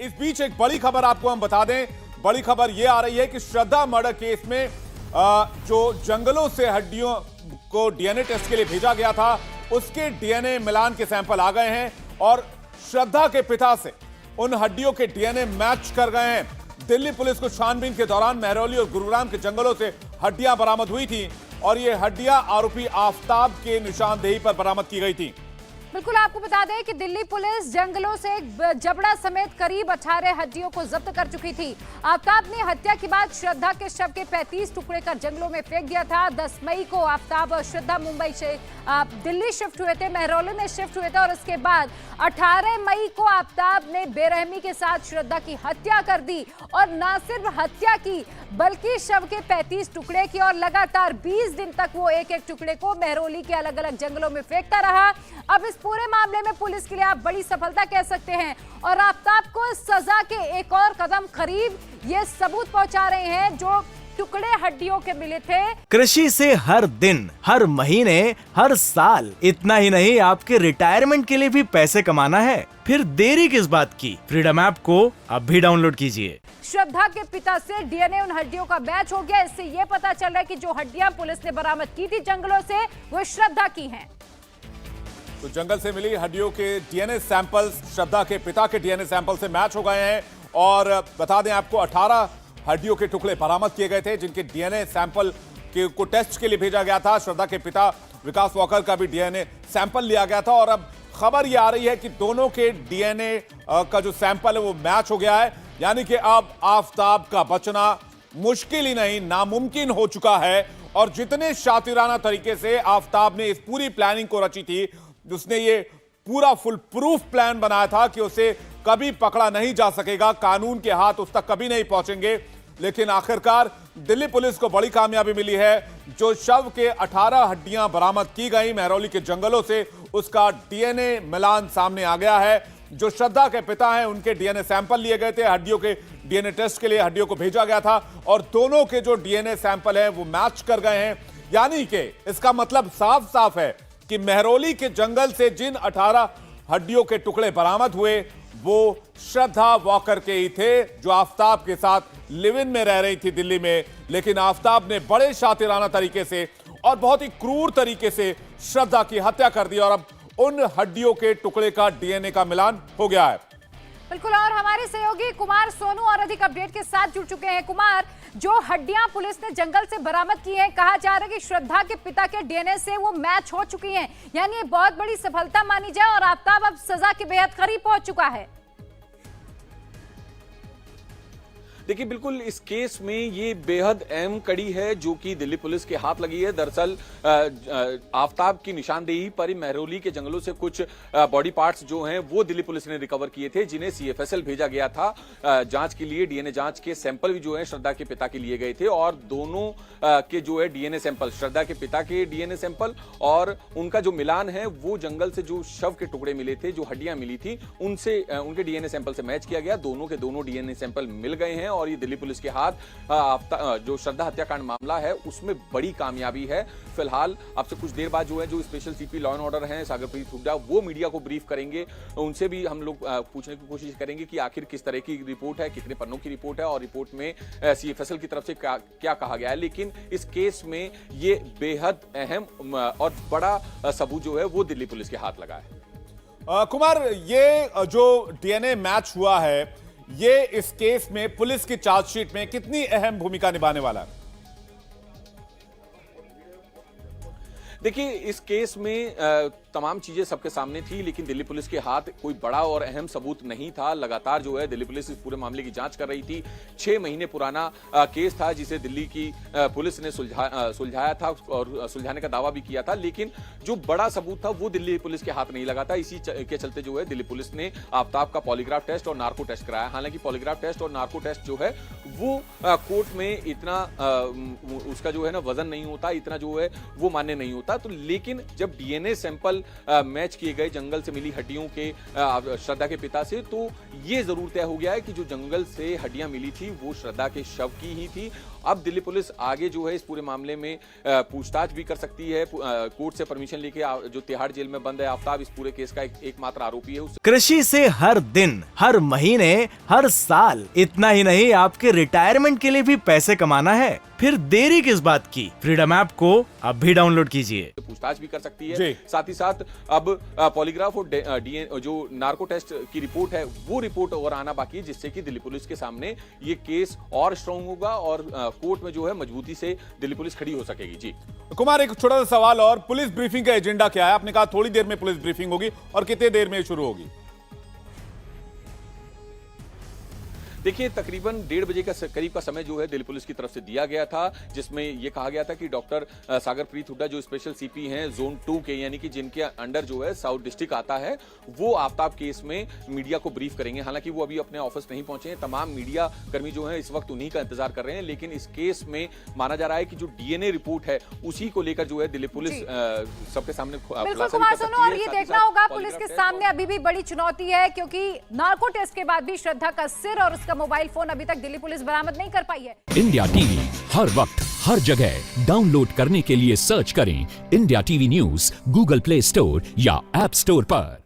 इस बीच एक बड़ी खबर आपको हम बता दें। बड़ी खबर यह आ रही है कि श्रद्धा मर्डर केस में जो जंगलों से हड्डियों को डीएनए टेस्ट के लिए भेजा गया था, उसके डीएनए मिलान के सैंपल आ गए हैं और श्रद्धा के पिता से उन हड्डियों के डीएनए मैच कर गए हैं। दिल्ली पुलिस को छानबीन के दौरान महरौली और गुरुग्राम के जंगलों से हड्डियां बरामद हुई थी और ये हड्डियां आरोपी आफताब के निशानदेही पर बरामद की गई थी। बिल्कुल, आपको बता दें कि दिल्ली पुलिस जंगलों से एक जबड़ा समेत करीब 18 हड्डियों को जब्त कर चुकी थी। आफताब ने हत्या के बाद श्रद्धा के शव के 35 टुकड़े कर जंगलों में फेंक दिया था। 10 मई को आफताब और श्रद्धा मुंबई से दिल्ली शिफ्ट हुए थे, महरौली में शिफ्ट हुए थे और उसके बाद 18 मई को आफताब ने बेरहमी के साथ श्रद्धा की हत्या कर दी और न सिर्फ हत्या की बल्कि शव के 35 टुकड़े की और लगातार 20 दिन तक वो एक एक टुकड़े को महरौली के अलग अलग जंगलों में फेंकता रहा। अब इस पूरे मामले में पुलिस के लिए आप बड़ी सफलता कह सकते हैं और आफताब को सजा के एक और कदम करीब ये सबूत पहुंचा रहे हैं जो टुकड़े हड्डियों के मिले थे। कृषि से हर दिन, हर महीने, हर साल, इतना ही नहीं आपके रिटायरमेंट के लिए भी पैसे कमाना है, फिर देरी किस बात की। फ्रीडम ऐप को अब भी डाउनलोड कीजिए। श्रद्धा के पिता से डीएनए उन हड्डियों का मैच हो गया। इससे ये पता चल रहा है कि जो हड्डियां पुलिस ने बरामद की थी जंगलों से वो श्रद्धा की हैं। तो जंगल से मिली हड्डियों के डीएनए सैंपल्स श्रद्धा के पिता के डीएनए सैंपल से मैच हो गए हैं और बता दें आपको 18 हड्डियों के टुकड़े बरामद किए गए थे जिनके डीएनए सैंपल को टेस्ट के लिए भेजा गया था। श्रद्धा के पिता विकास वॉकर का भी डीएनए सैंपल लिया गया था और अब खबर यह आ रही है कि दोनों के डीएनए का जो सैंपल है वो मैच हो गया है, यानी कि अब आफताब का बचना मुश्किल ही नहीं नामुमकिन हो चुका है। और जितने शातिराना तरीके से आफताब ने इस पूरी प्लानिंग को रची थी, उसने ये पूरा फुल प्रूफ प्लान बनाया था कि उसे कभी पकड़ा नहीं जा सकेगा, कानून के हाथ उस तक कभी नहीं पहुंचेंगे। लेकिन आखिरकार दिल्ली पुलिस को बड़ी कामयाबी मिली है। जो शव के 18 हड्डियां बरामद की गई महरौली के जंगलों से, उसका डीएनए मिलान सामने आ गया है। जो श्रद्धा के पिता हैं उनके डीएनए सैंपल लिए गए थे, हड्डियों के डीएनए टेस्ट के लिए हड्डियों को भेजा गया था और दोनों के जो डीएनए सैंपल हैं वो मैच कर गए हैं। यानी कि इसका मतलब साफ साफ है कि महरौली के जंगल से जिन 18 हड्डियों के टुकड़े बरामद हुए वो श्रद्धा वॉकर के ही थे, जो आफताब के साथ लिव इन में रह रही थी दिल्ली में। लेकिन आफताब ने बड़े शातिराना तरीके से और बहुत ही क्रूर तरीके से श्रद्धा की हत्या कर दी और अब उन हड्डियों के टुकड़े का डीएनए का मिलान हो गया है। बिल्कुल, और हमारे सहयोगी कुमार सोनू और अधिक अपडेट के साथ जुड़ चुके हैं। कुमार, जो हड्डियां पुलिस ने जंगल से बरामद की हैं, कहा जा रहा है कि श्रद्धा के पिता के डीएनए से वो मैच हो चुकी हैं, यानी ये बहुत बड़ी सफलता मानी जाए और आफताब अब सजा के बेहद करीब पहुंच चुका है। देखिए, बिल्कुल इस केस में ये बेहद अहम कड़ी है जो कि दिल्ली पुलिस के हाथ लगी है। दरअसल आफताब की निशानदेही पर महरौली के जंगलों से कुछ बॉडी पार्ट्स जो हैं वो दिल्ली पुलिस ने रिकवर किए थे, जिन्हें सीएफएसएल भेजा गया था जांच के लिए। डीएनए जांच के सैंपल भी जो है श्रद्धा के पिता के लिए गए थे और दोनों के जो है डीएनए सैंपल, श्रद्धा के पिता के डीएनए सैंपल और उनका जो मिलान है वो जंगल से जो शव के टुकड़े मिले थे, जो हड्डियां मिली थी, उनसे उनके डीएनए सैंपल से मैच किया गया। दोनों के दोनों डीएनए सैंपल मिल गए हैं और ये दिल्ली पुलिस के हाथ जो श्रद्धा हत्याकांड मामला है उसमें बड़ी कामयाबी है। फिलहाल आपसे कुछ देर बाद जो है जो special CP law and order हैं सागरप्रीत हुड्डा, वो मीडिया को ब्रीफ करेंगे। उनसे भी हम लोग पूछने की कोशिश करेंगे कि आखिर किस तरह की रिपोर्ट है, कितने पन्नों की रिपोर्ट है और रिपोर्ट में सीएफएसएल की तरफ से क्या कहा गया है। लेकिन इस केस में ये बेहद अहम और बड़ा सबूत जो है वो दिल्ली पुलिस के हाथ लगा है। कुमार, ये जो डीएनए मैच हुआ है ये इस केस में पुलिस की चार्जशीट में कितनी अहम भूमिका निभाने वाला है? देखिए, इस केस में तमाम चीजें सबके सामने थी, लेकिन दिल्ली पुलिस के हाथ कोई बड़ा और अहम सबूत नहीं था। लगातार जो है दिल्ली पुलिस इस पूरे मामले की जांच कर रही थी। 6 महीने पुराना केस था जिसे दिल्ली की पुलिस ने सुलझाया था और सुलझाने का दावा भी किया था, लेकिन जो बड़ा सबूत था वो दिल्ली पुलिस के हाथ नहीं लगा था। इसी के चलते जो है दिल्ली पुलिस ने आफताब का पॉलीग्राफ टेस्ट और नार्को टेस्ट कराया। हालांकि पॉलीग्राफ टेस्ट और नार्को टेस्ट जो है वो कोर्ट में इतना उसका जो है ना वजन नहीं होता, इतना जो है वो मान्य नहीं होता। तो लेकिन जब डीएनए सैंपल दरअसल मैच किए गए जंगल से मिली हड्डियों के श्रद्धा के पिता से, तो ये जरूर तय हो गया है कि जो जंगल से हड्डियां मिली थी वो श्रद्धा के शव की ही थी। अब दिल्ली पुलिस आगे जो है इस पूरे मामले में पूछताछ भी कर सकती है। कोर्ट से परमिशन लेके जो तिहाड़ जेल में बंद है आफ्ताब, इस पूरे केस का एकमात्र आरोपी है। कृषि से हर दिन, हर महीने, हर साल, इतना ही नहीं आपके रिटायरमेंट के लिए भी पैसे कमाना है, फिर देरी किस बात की? फ्रीडम ऐप को अब भी डाउनलोड कीजिए। पूछताछ भी कर सकती है। साथ ही साथ अब पॉलीग्राफ और जो नार्को टेस्ट की रिपोर्ट है वो रिपोर्ट और आना बाकी है, जिससे कि दिल्ली पुलिस के सामने ये केस और स्ट्रांग होगा और कोर्ट में जो है मजबूती से दिल्ली पुलिस खड़ी हो सकेगी। जी कुमार, एक छोटा सा सवाल और, पुलिस ब्रीफिंग का एजेंडा क्या है? आपने कहा थोड़ी देर में पुलिस ब्रीफिंग होगी, और कितने देर में शुरू होगी? देखिए तकरीबन 1:30 बजे का करीब का समय जो है दिल्ली पुलिस की तरफ से दिया गया था, जिसमें यह कहा गया था कि डॉक्टर सागरप्रीत हुड्डा जो स्पेशल सीपी हैं जोन 2 के, यानी कि जिनके अंडर जो है साउथ डिस्ट्रिक्ट आता है, वो आफ्ताब केस में मीडिया को ब्रीफ करेंगे। हालांकि वो अभी अपने ऑफिस नहीं पहुंचे हैं। तमाम मीडिया कर्मी जो है इस वक्त उन्हीं का इंतजार कर रहे हैं, लेकिन इस केस में माना जा रहा है कि जो डीएनए रिपोर्ट है उसी को लेकर जो है दिल्ली पुलिस सबके सामने बिल्कुल कुमार सोनू, और ये देखना होगा पुलिस के सामने अभी भी बड़ी चुनौती है, क्योंकि नार्को टेस्ट के बाद भी श्रद्धा का सिर और उसका मोबाइल फोन अभी तक दिल्ली पुलिस बरामद नहीं कर पाई है। इंडिया टीवी हर वक्त हर जगह डाउनलोड करने के लिए सर्च करें India TV news Google play store या ऐप स्टोर पर।